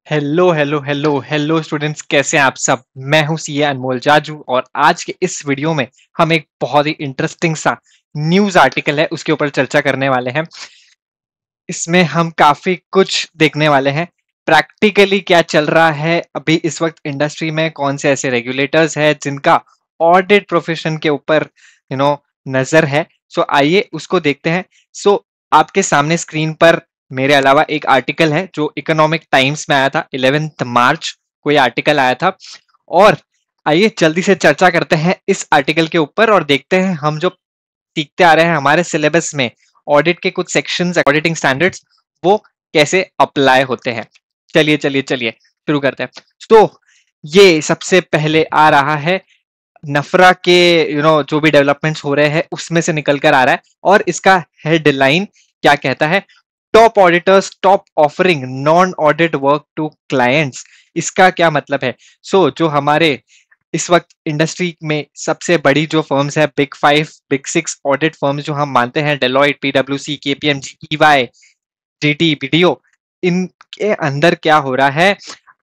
Hello hello hello hello students, कैसे हैं आप सब। मैं हूं सीए अनमोल जाजू और आज के इस वीडियो में हम एक बहुत ही इंटरेस्टिंग सा न्यूज़ आर्टिकल है उसके ऊपर चर्चा करने वाले हैं। इसमें हम काफी कुछ देखने वाले हैं। प्रैक्टिकली क्या चल रहा है अभी इस वक्त इंडस्ट्री में, कौन से ऐसे रेगुलेटर्स हैं जिनका ऑडिट प्रोफेशन के ऊपर नजर है। सो आइए उसको देखते हैं। सो आपके सामने स्क्रीन पर मेरे अलावा एक आर्टिकल है जो इकोनॉमिक टाइम्स में आया था 11 मार्च को। ये आर्टिकल आया था और आइए जल्दी से चर्चा करते हैं इस आर्टिकल के ऊपर और देखते हैं हम जो सीखते आ रहे हैं हमारे सिलेबस में ऑडिट के कुछ सेक्शंस, ऑडिटिंग स्टैंडर्ड्स, वो कैसे अप्लाई होते हैं। चलिए चलिए चलिए शुरू करते हैं। तो ये सबसे पहले आ रहा है नफरा के जो भी डेवलपमेंट्स हो रहे हैं उसमें से निकल कर आ रहा है और इसका हेडलाइन क्या कहता है, top auditors top offering non audit work to clients. इसका क्या मतलब है? जो हमारे इस वक्त इंडस्ट्री में सबसे बड़ी जो फर्म्स है, बिग 5 बिग 6 ऑडिट फर्म्स जो हम मानते हैं, डेलॉयट, पीडब्ल्यूसी, केपीएमजी, ईवाई, जीटी, बीडीओ, इनके अंदर क्या हो रहा है,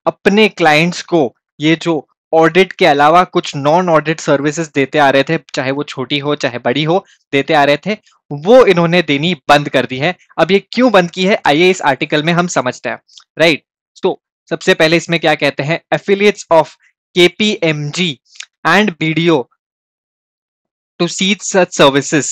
अपने क्लाइंट्स को ये जो ऑडिट के अलावा कुछ नॉन ऑडिट सर्विसेज देते आ रहे थे, चाहे वो छोटी हो चाहे बड़ी हो, देते आ रहे थे, वो इन्होंने देनी बंद कर दी है। अब ये क्यों बंद की है, आइए इस आर्टिकल में हम समझते हैं। राइट। तो सबसे पहले इसमें क्या कहते हैं, affiliates of KPMG and BDO to cease such services.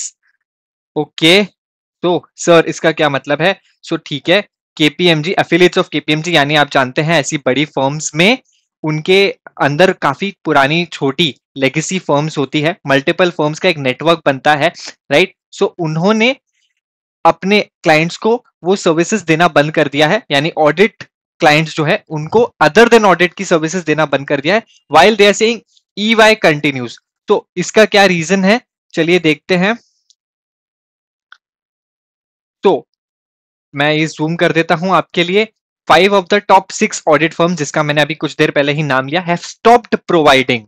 Okay, तो सर इसका क्या मतलब है? ठीक है, केपीएमजी, एफिलिएट्स ऑफ केपीएमजी यानी आप जानते हैं ऐसी बड़ी फर्म्स में उनके अंदर काफी पुरानी छोटी लेगेसी फर्म्स होती है, मल्टीपल फर्म्स का एक नेटवर्क बनता है। राइट। उन्होंने अपने क्लाइंट्स को वो सर्विसेज देना बंद कर दिया है, यानी ऑडिट क्लाइंट्स जो है उनको अदर देन ऑडिट की सर्विसेज देना बंद कर दिया है, while they are saying EY continues. तो इसका क्या रीजन है, चलिए देखते हैं। तो मैं ये जूम कर देता हूं आपके लिए। 5 of the top 6 audit firm, जिसका मैंने अभी कुछ देर पहले ही नाम लिया, हैव स्टॉप्ड प्रोवाइडिंग,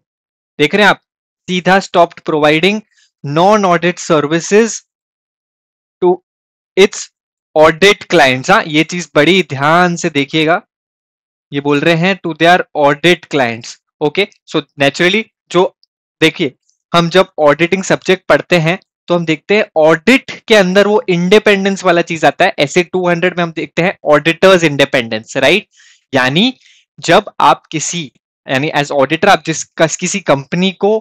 देख रहे हैं आप, सीधा stopped providing non audit services to its audit clients. हाँ, ये चीज बड़ी ध्यान से देखिएगा, ये बोल रहे हैं to their audit clients. Okay, naturally जो, देखिए, हम जब ऑडिटिंग सब्जेक्ट पढ़ते हैं तो हम देखते हैं ऑडिट के अंदर वो इंडिपेंडेंस वाला चीज आता है। ऐसे 200 में हम देखते हैं ऑडिटर्स इंडिपेंडेंस। राइट। यानी जब आप किसी, यानी एज ऑडिटर आप किसी कंपनी को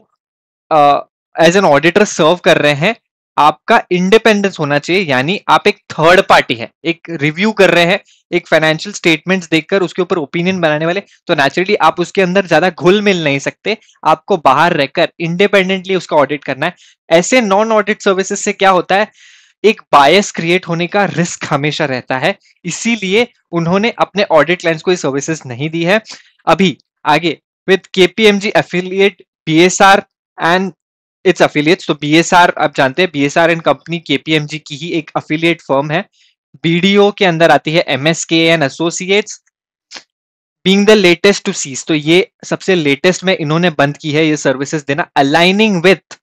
एज एन ऑडिटर सर्व कर रहे हैं, आपका इंडिपेंडेंस होना चाहिए, यानी आप एक थर्ड पार्टी है, एक रिव्यू कर रहे हैं, एक फाइनेंशियल स्टेटमेंट्स देखकर उसके ऊपर ओपिनियन बनाने वाले, तो नेचुरली आप उसके अंदर ज्यादा घुल मिल नहीं सकते, आपको बाहर रहकर इंडिपेंडेंटली उसका ऑडिट करना है। ऐसे नॉन ऑडिट सर्विसेज से क्या होता है, एक बायस क्रिएट होने का रिस्क हमेशा रहता है, इसीलिए उन्होंने अपने ऑडिट क्लाइंट्स को ये सर्विसेज नहीं दी है। अभी आगे, with KPMG affiliate BSR and it's affiliates. तो बीएसआर आप जानते हैं, बीएसआर एंड कंपनी केपीएमजी की ही एक अफिलिएट फर्म है। बीडीओ के अंदर आती है MSK and associates, being the latest to cease. तो ये सबसे लेटेस्ट में इन्होंने बंद की है ये सर्विसेज देना, अलाइनिंग विथ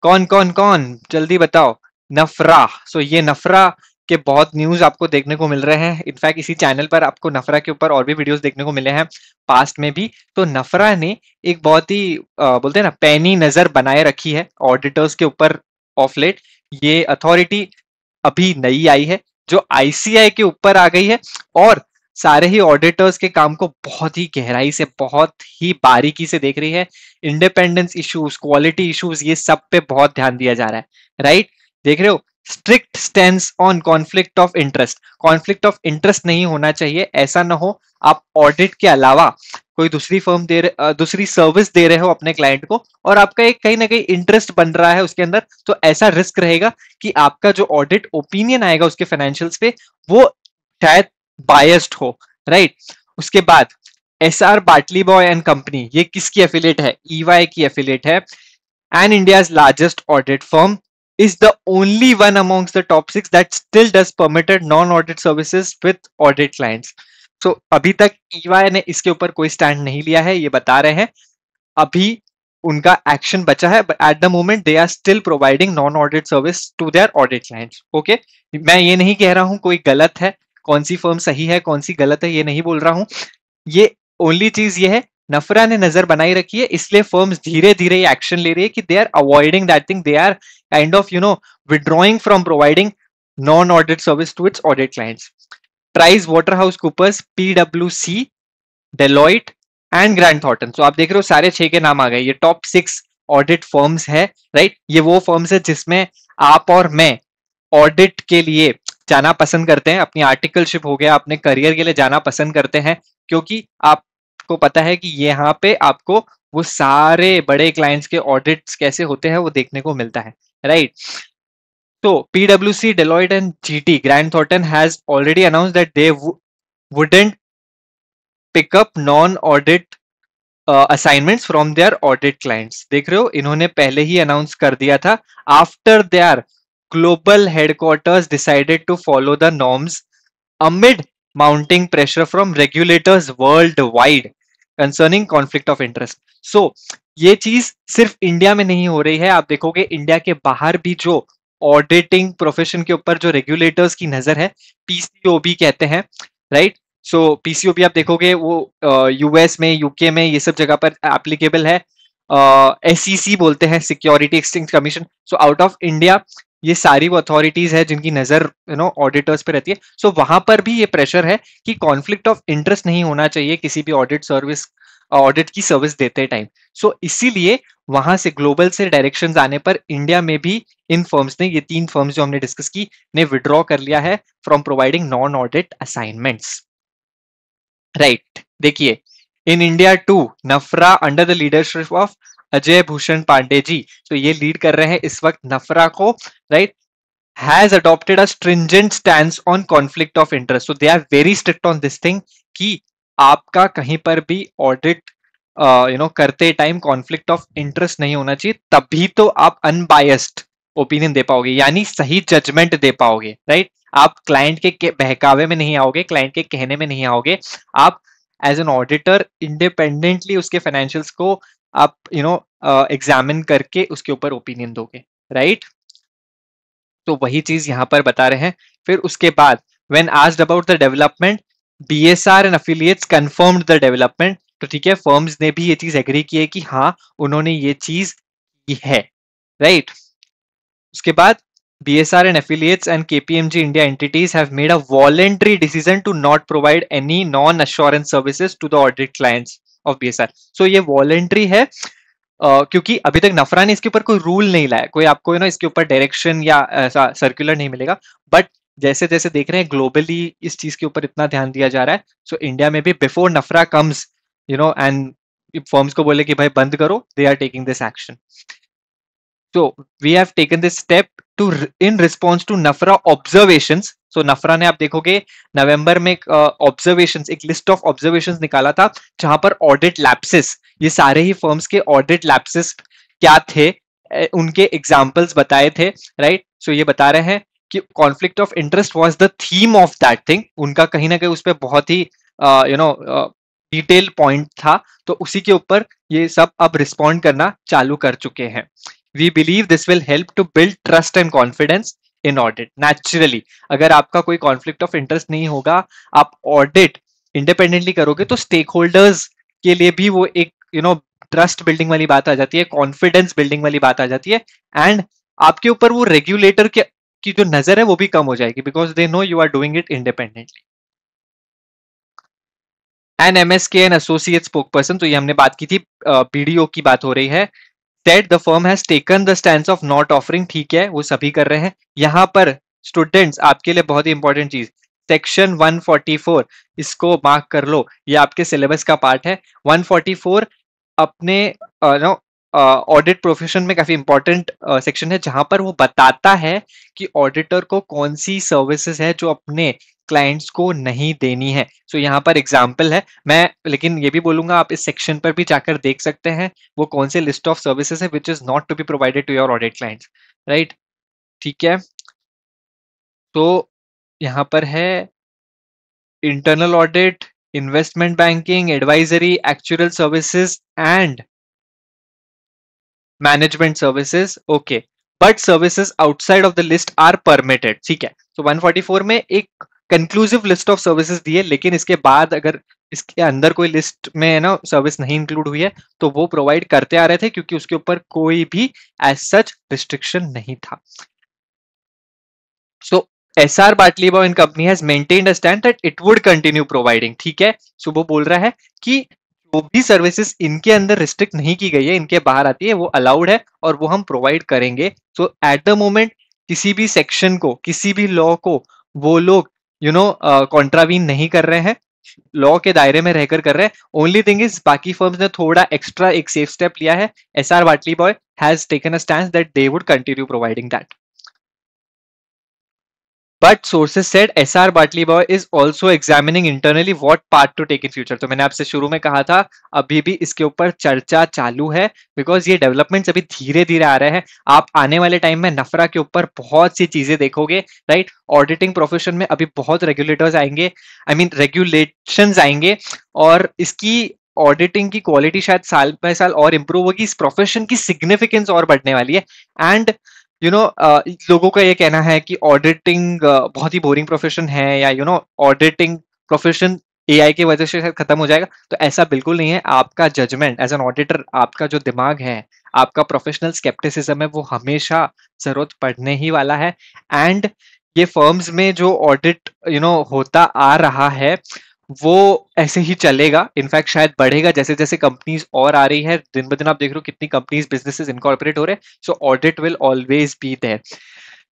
कौन कौन कौन, जल्दी बताओ, नफरा। ये नफरा के बहुत न्यूज आपको देखने को मिल रहे हैं। इनफैक्ट इसी चैनल पर आपको नफरा के ऊपर और भी वीडियोस देखने को मिले हैं पास्ट में भी। तो नफरा ने एक बहुत ही बोलते हैं ना, पैनी नजर बनाए रखी है ऑडिटर्स के ऊपर ऑफ लेट। ये अथॉरिटी अभी नई आई है जो आईसीआई के ऊपर आ गई है और सारे ही ऑडिटर्स के काम को बहुत ही गहराई से, बहुत ही बारीकी से देख रही है। इंडिपेंडेंस इश्यूज, क्वालिटी इश्यूज, ये सब पे बहुत ध्यान दिया जा रहा है। राइट। देख रहे हो, strict stand on conflict of interest. Conflict of interest नहीं होना चाहिए, ऐसा ना हो आप ऑडिट के अलावा कोई दूसरी फर्म दूसरी सर्विस दे रहे हो अपने क्लाइंट को और आपका एक कहीं ना कहीं इंटरेस्ट बन रहा है उसके अंदर, तो ऐसा रिस्क रहेगा कि आपका जो ऑडिट ओपिनियन आएगा उसके फाइनेंशियल्स पे, वो शायद बायस्ड हो। राइट। उसके बाद एसआर बाटली बॉय एंड कंपनी, ये किसकी एफिलिएट है? ईवाई की एफिलिएट है and India's largest audit firm, is the only one amongst the top 6 that still does permitted non-audit services with audit clients. अभी तक EY ने इसके ऊपर कोई स्टैंड नहीं लिया है, ये बता रहे हैं। अभी उनका एक्शन बचा है, but at the moment they are still providing non-audit service to their audit clients. Okay? मैं ये नहीं कह रहा हूं कोई गलत है, कौन सी फर्म सही है कौन सी गलत है ये नहीं बोल रहा हूं। ये ओनली चीज ये है, नफरा ने नजर बनाई रखी है, इसलिए फर्म्स धीरे धीरे एक्शन ले रही है कि they are avoiding that thing, they are kind of withdrawing from providing non audit service to its audit clients. Price Waterhouse Coopers, पीडब्ल्यूसी, Deloitte and Grant Thornton. So आप देख रहे हो सारे 6 के नाम आ गए, ये टॉप 6 ऑडिट फर्म्स है, राइट। ये वो फर्म्स है जिसमें आप और मैं ऑडिट के लिए जाना पसंद करते हैं, अपनी आर्टिकलशिप हो गया, अपने करियर के लिए जाना पसंद करते हैं, क्योंकि आपको पता है कि यहाँ पे आपको वो सारे बड़े क्लाइंट्स के ऑडिट्स कैसे होते हैं वो देखने को मिलता है, राइट। तो PwC, Deloitte and GT, Grant Thornton has already announced that they wouldn't pick up non-audit assignments from their audit clients। देख रहे हो, इन्होंने पहले ही अनाउंस कर दिया था, after their global headquarters decided to follow the norms amid mounting pressure from regulators worldwide concerning conflict of interest। So ये चीज सिर्फ इंडिया में नहीं हो रही है, आप देखोगे इंडिया के बाहर भी जो ऑडिटिंग प्रोफेशन के ऊपर जो रेगुलेटर्स की नजर है, पीसीओबी कहते हैं, राइट। सो पीसीओबी आप देखोगे वो यूएस में, यूके में, ये सब जगह पर एप्लीकेबल है। एसईसी बोलते हैं, security exchange commission. So out of India ये सारी वो अथॉरिटीज है जिनकी नजर ऑडिटर्स पे रहती है। सो वहां पर भी ये प्रेशर है कि कॉन्फ्लिक्ट ऑफ इंटरेस्ट नहीं होना चाहिए किसी भी ऑडिट की सर्विस देते टाइम। सो इसीलिए वहां से ग्लोबल से डायरेक्शंस आने पर इंडिया में भी इन फर्म्स ने, ये 3 फर्म्स जो हमने डिस्कस की, ने विड्रॉ कर लिया है from providing non audit assignments, right. देखिए, in India too, NFRA under the leadership of Ajay Bhushan Pandey ji, तो ये लीड कर रहे हैं इस वक्त नफरा को, right, has adopted a stringent stance on conflict of interest। So they are very strict on this thing कि आपका कहीं पर भी ऑडिट करते टाइम कॉन्फ्लिक्ट ऑफ इंटरेस्ट नहीं होना चाहिए, तभी तो आप अनबायस्ड ओपिनियन दे पाओगे, यानी सही जजमेंट दे पाओगे, राइट। आप क्लाइंट के बहकावे में नहीं आओगे, क्लाइंट के कहने में नहीं आओगे, आप एज एन ऑडिटर इंडिपेंडेंटली उसके फाइनेंशियल्स को आप एग्जामिन करके उसके ऊपर ओपिनियन दोगे, राइट। तो वही चीज यहां पर बता रहे हैं। फिर उसके बाद when asked about the development, BSR and affiliates confirmed the development. तो ठीक है, फर्म्स ने भी ये चीज एग्री की है कि हाँ उन्होंने ये चीज की है, राइट। उसके बाद BSR and affiliates and KPMG India entities have made a voluntary decision to not provide any non-assurance services to the audit clients of BSR। So ये voluntary है, क्योंकि अभी तक नफरा ने इसके ऊपर कोई रूल नहीं लाया, कोई आपको इसके ऊपर डायरेक्शन या ऐसा सर्कुलर नहीं मिलेगा। बट जैसे जैसे देख रहे हैं ग्लोबली इस चीज के ऊपर इतना ध्यान दिया जा रहा है, सो इंडिया में भी बिफोर नफरा कम्स एंड फर्म्स को बोले कि भाई बंद करो, they are taking this action. So we have taken this step to in response to नफरा observations। So नफरा ने आप देखोगे नवंबर में ऑब्जर्वेशंस, एक लिस्ट ऑफ ऑब्जर्वेशंस निकाला था जहां पर ऑडिट लैप्सेस, ये सारे ही फर्म्स के ऑडिट लैप्सेस क्या थे, उनके एग्जांपल्स बताए थे, राइट। सो ये बता रहे हैं कि conflict of interest was the theme of that thing, उनका कहीं ना कहीं उस पर बहुत ही डिटेल पॉइंट था, तो उसी के ऊपर ये सब अब रिस्पॉन्ड करना चालू कर चुके हैं। We believe this will help to build trust and confidence in audit। Naturally, अगर आपका कोई conflict of interest नहीं होगा, आप audit independently करोगे, तो stakeholders के लिए भी वो एक ट्रस्ट बिल्डिंग वाली बात आ जाती है, कॉन्फिडेंस बिल्डिंग वाली बात आ जाती है, एंड आपके ऊपर वो रेगुलेटर की जो नजर है वो भी कम हो जाएगी, because they know you are doing it independently. An MSK and associate spokesperson, तो ये हमने बात की थी, BDO की बात हो रही है। That the firm has taken the stance of not offering, ठीक है, वो सभी कर रहे हैं। यहां पर स्टूडेंट्स आपके लिए बहुत ही इंपॉर्टेंट चीज, सेक्शन 144, इसको मार्क कर लो, ये आपके सिलेबस का पार्ट है। 144 अपने ऑडिट प्रोफेशन में काफी इंपॉर्टेंट सेक्शन है, जहां पर वो बताता है कि ऑडिटर को कौन सी सर्विसेज है जो अपने क्लाइंट्स को नहीं देनी है। सो यहाँ पर एग्जाम्पल है, मैं लेकिन ये भी बोलूंगा आप इस सेक्शन पर भी जाकर देख सकते हैं वो कौन से लिस्ट ऑफ सर्विसेज है which is not to be provided to your audit clients, right. ठीक है, तो यहाँ पर है internal audit, investment banking, advisory, actual services and management services, okay, but services outside of the list are permitted. ठीक है, तो 144 में एक कंक्लूसिव लिस्ट ऑफ सर्विसेज दी है, लेकिन इसके बाद अगर इसके अंदर कोई लिस्ट में है ना सर्विस नहीं इंक्लूड हुई है तो वो प्रोवाइड करते आ रहे थे, क्योंकि उसके ऊपर कोई भी एज सच रिस्ट्रिक्शन नहीं था. So SR Bartleby and Company has maintained a stand that it would continue providing. ठीक है, सो वो बोल रहा है कि जो भी सर्विसेज इनके अंदर रिस्ट्रिक्ट नहीं की गई है, इनके बाहर आती है, वो अलाउड है और वो हम प्रोवाइड करेंगे. सो एट द मोमेंट किसी भी सेक्शन को, किसी भी लॉ को वो लोग कॉन्ट्रावीन नहीं कर रहे हैं, लॉ के दायरे में रहकर कर रहे हैं. ओनली थिंग इज बाकी फर्म्स ने थोड़ा एक्स्ट्रा एक सेफ स्टेप लिया है. SR Bartleby has taken a stand that they would continue providing that. But sources said SR Bartleby is also examining internally what part to take in future. तो मैंने आपसे शुरू में कहा था अभी भी इसके ऊपर चर्चा चालू है, बिकॉज ये डेवलपमेंट्स अभी धीरे धीरे आ रहे हैं. आप आने वाले टाइम में नफरा के ऊपर बहुत सी चीजें देखोगे, राइट. ऑडिटिंग प्रोफेशन में अभी बहुत रेगुलेटर्स आएंगे, आई मीन रेगुलेशंस आएंगे, और इसकी ऑडिटिंग की क्वालिटी शायद साल बाय साल और इंप्रूव होगी. इस प्रोफेशन की सिग्निफिकेंस और बढ़ने वाली है. एंड लोगों का ये कहना है कि ऑडिटिंग बहुत ही बोरिंग प्रोफेशन है, या ऑडिटिंग प्रोफेशन एआई की वजह से खत्म हो जाएगा. तो ऐसा बिल्कुल नहीं है. आपका जजमेंट एज एन ऑडिटर, आपका जो दिमाग है, आपका प्रोफेशनल स्केप्टिसिज्म है, वो हमेशा जरूरत पड़ने ही वाला है. एंड ये फर्म्स में जो ऑडिट होता आ रहा है वो ऐसे ही चलेगा. इनफैक्ट शायद बढ़ेगा जैसे जैसे कंपनीज और आ रही है. दिन ब दिन आप देख रहे हो कितनी कंपनीज, बिजनेसेस इनकॉर्पोरेट हो रहे हैं. So audit will always be there,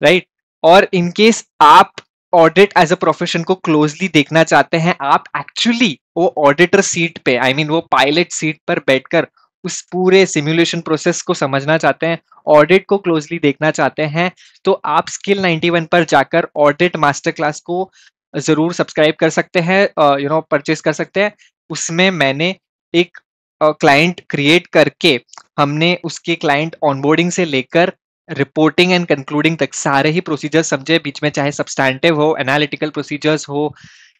right. और इन केस आप ऑडिट एज अ प्रोफेशन को क्लोजली देखना चाहते हैं, आप एक्चुअली वो ऑडिटर सीट पे, आई मीन वो पायलट सीट पर बैठकर उस पूरे सिमुलेशन प्रोसेस को समझना चाहते हैं, ऑडिट को क्लोजली देखना चाहते हैं, तो आप स्किल 91 पर जाकर ऑडिट मास्टर क्लास को जरूर सब्सक्राइब कर सकते हैं, परचेस कर सकते हैं. उसमें मैंने एक क्लाइंट क्रिएट करके, हमने उसके क्लाइंट ऑनबोर्डिंग से लेकर रिपोर्टिंग एंड कंक्लूडिंग तक सारे ही प्रोसीजर्स समझे. बीच में चाहे सब्सटैंटिव हो, एनालिटिकल प्रोसीजर्स हो,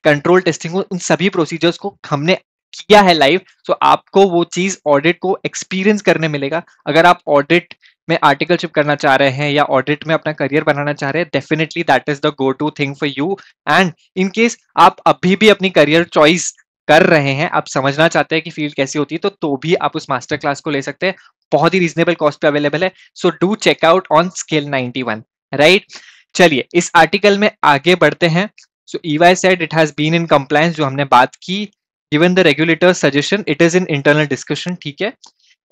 कंट्रोल टेस्टिंग हो, उन सभी प्रोसीजर्स को हमने किया है लाइव. सो आपको वो चीज ऑडिट को एक्सपीरियंस करने मिलेगा. अगर आप ऑडिट में आर्टिकलशिप करना चाह रहे हैं या ऑडिट में अपना करियर बनाना चाह रहे हैं, definitely that is the go to thing for you. And in case आप अभी भी अपनी करियर चॉइस कर रहे हैं, आप समझना चाहते हैं कि फील्ड कैसी होती है, तो भी आप उस मास्टर क्लास को ले सकते हैं. बहुत ही रीजनेबल कॉस्ट पे अवेलेबल है. So do check out on skill 91, right. चलिए इस आर्टिकल में आगे बढ़ते हैं. सो EY said it has been in compliance, जो हमने बात की. Given the regulator's suggestion, it is in internal discussion. ठीक है.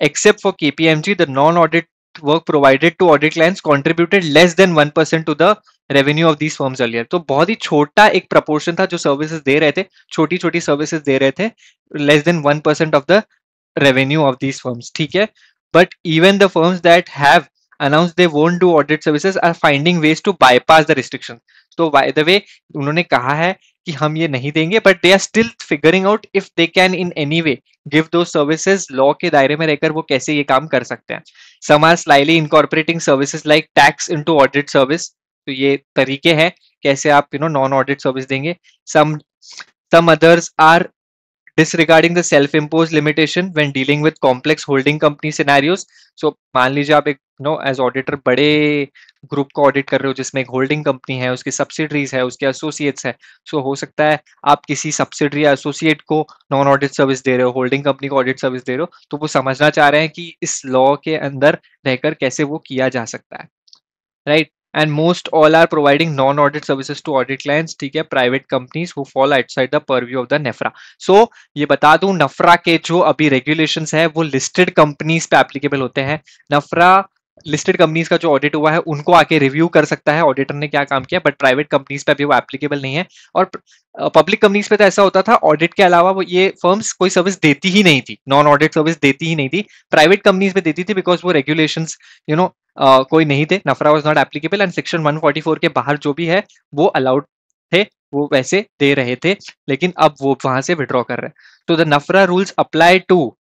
Except for KPMG, the non-audit work provided to audit clients contributed less than 1% to the revenue of these firms earlier. तो बहुत ही छोटा एक proportion था जो services दे रहे थे, छोटी छोटी services दे रहे थे, less than 1% of the revenue of these firms. ठीक है. But even the firms that have announced they won't do audit services are finding ways to bypass the restrictions. तो by the way उन्होंने कहा है कि हम ये नहीं देंगे, but they are still figuring out if they can in any way give दो सर्विसेज. लॉ के दायरे में रहकर वो कैसे ये काम कर सकते हैं. Some are slightly incorporating services like tax into audit service. तो ये तरीके हैं कैसे आप नॉन ऑडिट सर्विस देंगे. Some others are disregarding the self-imposed limitation when dealing with complex holding company scenarios. So मान लीजिए आप एक एज ऑडिटर बड़े ग्रुप को ऑडिट कर रहे हो जिसमें एक होल्डिंग कंपनी है, उसकी सब्सिडरीज है, उसके एसोसिएट्स है. सो हो सकता है आप किसी सब्सिडरी या एसोसिएट को नॉन ऑडिट सर्विस दे रहे हो, होल्डिंग कंपनी को ऑडिट सर्विस दे रहे हो, तो वो समझना चाह रहे हैं कि इस लॉ के अंदर रहकर कैसे वो किया जा सकता है, right. And most all are providing non-audit services to audit clients. ठीक है, private companies who fall outside the purview of the NEFRA. So ये बता दूं, NEFRA के जो अभी regulations है वो listed companies पे applicable होते हैं. NEFRA लिस्टेड कंपनीज का जो ऑडिट हुआ है उनको आके रिव्यू कर सकता है ऑडिटर ने क्या काम किया, बट प्राइवेट कंपनीज पे अभी वो एप्लीकेबल नहीं है. और पब्लिक कंपनीज पे तो ऐसा होता था, ऑडिट के अलावा वो ये फर्म्स कोई सर्विस देती ही नहीं थी, नॉन ऑडिट सर्विस देती ही नहीं थी. प्राइवेट कंपनीज पे देती थी बिकॉज वो रेगुलेशंस कोई नहीं थे. NFRA was not applicable and section 144 के बाहर जो भी है वो अलाउड थे, वो वैसे दे रहे थे, लेकिन अब वो वहां से विड्रॉ कर रहे हैं. तो the NFRA rules apply to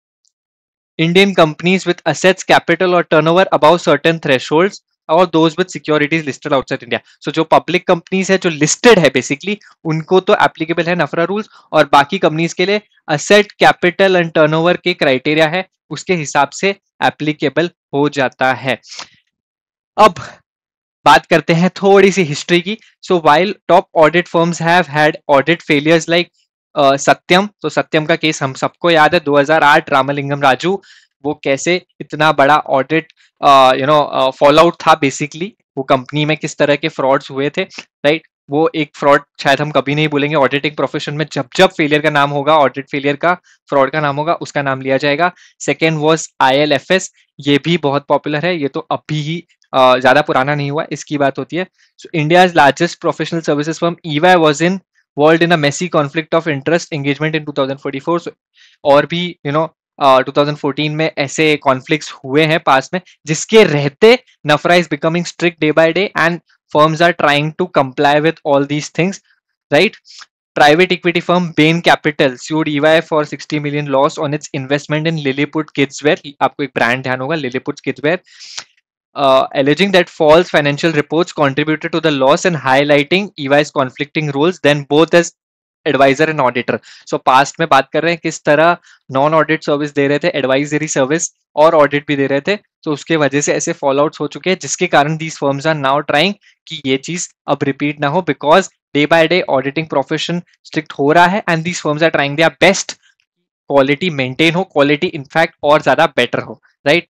Indian companies with assets, capital or turnover above certain thresholds or those with securities listed outside India. So जो public companies है जो listed है basically उनको तो applicable है नफरा rules, और बाकी companies के लिए asset, capital and turnover के criteria है उसके हिसाब से applicable हो जाता है. अब बात करते हैं थोड़ी सी हिस्ट्री की। So while top audit firms have had audit failures like Satyam, तो सत्यम का केस हम सबको याद है, 2008 रामलिंगम राजू, वो कैसे इतना बड़ा ऑडिट फॉल आउट था बेसिकली, वो कंपनी में किस तरह के फ्रॉड्स हुए थे, राइट। वो एक फ्रॉड शायद हम कभी नहीं भूलेंगे ऑडिटिंग प्रोफेशन में, जब जब फेलियर का नाम होगा, ऑडिट फेलियर का, फ्रॉड का नाम होगा, उसका नाम लिया जाएगा। सेकेंड वॉज ILFS, ये भी बहुत पॉपुलर है, ये तो अभी ही ज्यादा पुराना नहीं हुआ, इसकी बात होती है। सो India's largest professional services firm EY was involved in a messy conflict of interest engagement in 2044। So, और भी 2014 में ऐसे कॉन्फ्लिक्ट्स हुए हैं पास में, जिसके रहते NFRA is becoming strict day by day and firms are trying to comply with all these things, right? Private equity firm Bain Capital sued EY for 60 million loss on its investment in Lilliput Kidswear, आपको एक brand ध्यान होगा, Lilliput Kidswear, alleging that false financial reports contributed to the loss and highlighting EY's conflicting roles, then both as adviser and auditor. So past में बात कर रहे हैं किस तरह नॉन ऑडिट सर्विस दे रहे थे, एडवाइजरी सर्विस और ऑडिट भी दे रहे थे, तो उसके वजह से ऐसे फॉल आउट्स हो चुके हैं, जिसके कारण these firms are now trying कि ये चीज अब रिपीट ना हो, because day by day auditing profession strict हो रहा है and these firms are trying their best, quality maintain हो, क्वालिटी इनफैक्ट और ज्यादा बेटर हो, right.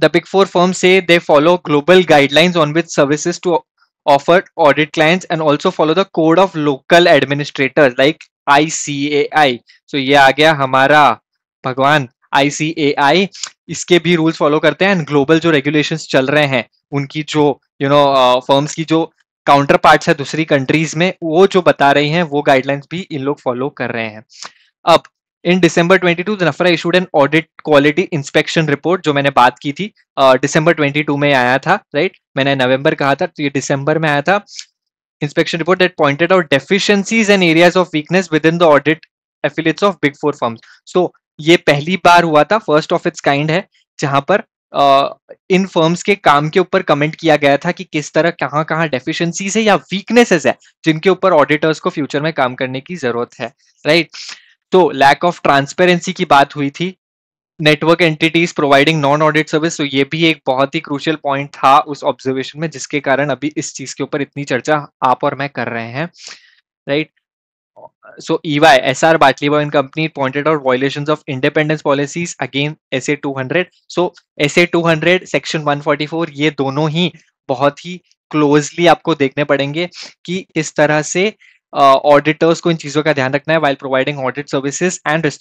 The Big Four firms say they follow global guidelines on which services to offer audit clients and also follow the code of local administrators like ICAI। So ये आ गया हमारा भगवान ICAI, इसके भी rules follow करते हैं and global जो regulations चल रहे हैं उनकी जो फर्म्स की जो काउंटर पार्ट्स है दूसरी कंट्रीज में, वो जो बता रही हैं वो गाइडलाइंस भी इन लोग फॉलो कर रहे हैं। अब इन December 22 NFRA issued an audit quality inspection report, जो मैंने बात की थी December 22 में आया था, राइट। मैंने नवंबर कहा था, तो ये दिसंबर में आया था। inspection report that pointed out deficiencies and areas of weakness within the audit affiliates of Big Four firms। So ये पहली बार हुआ था, फर्स्ट ऑफ इट्स काइंड है, जहां पर इन फर्म्स के काम के ऊपर कमेंट किया गया था कि किस तरह कहाँ कहाँ डेफिशिएंसीज है या वीकनेसेस है जिनके ऊपर ऑडिटर्स को फ्यूचर में काम करने की जरूरत है, राइट। तो लैक ऑफ ट्रांसपेरेंसी की बात हुई थी, network entities providing non audit service, तो ये भी एक बहुत ही क्रूशियल पॉइंट था उस ऑब्जर्वेशन में, जिसके कारण अभी इस चीज के ऊपर इतनी चर्चा आप और मैं कर रहे हैं, right. So EY, SR Bartleby and Company pointed out violations of independence policies again SA 200। So SA 200 section 144 ये दोनों ही बहुत ही क्लोजली आपको देखने पड़ेंगे कि किस तरह से ऑडिटर्स को इन चीजों का ध्यान रखना है while providing audit services and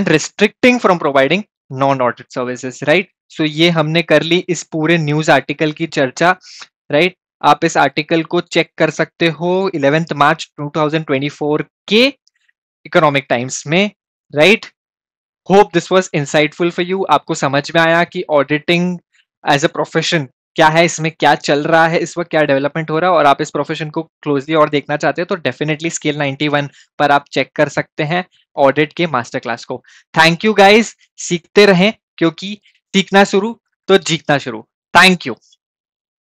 restricting from providing non audit services, right. So ये हमने कर ली इस पूरे न्यूज आर्टिकल की चर्चा, राइट। आप इस आर्टिकल को चेक कर सकते हो 11 मार्च 2024 के इकोनॉमिक टाइम्स में, right. Hope this was insightful for you, आपको समझ में आया कि ऑडिटिंग एज अ प्रोफेशन क्या है, इसमें क्या चल रहा है, इस वक्त क्या डेवलपमेंट हो रहा है, और आप इस प्रोफेशन को क्लोजली और देखना चाहते हो तो डेफिनेटली स्केल 91 पर आप चेक कर सकते हैं ऑडिट के मास्टर क्लास को। थैंक यू गाइस, सीखते रहें क्योंकि सीखना शुरू तो जीतना शुरू। Thank you.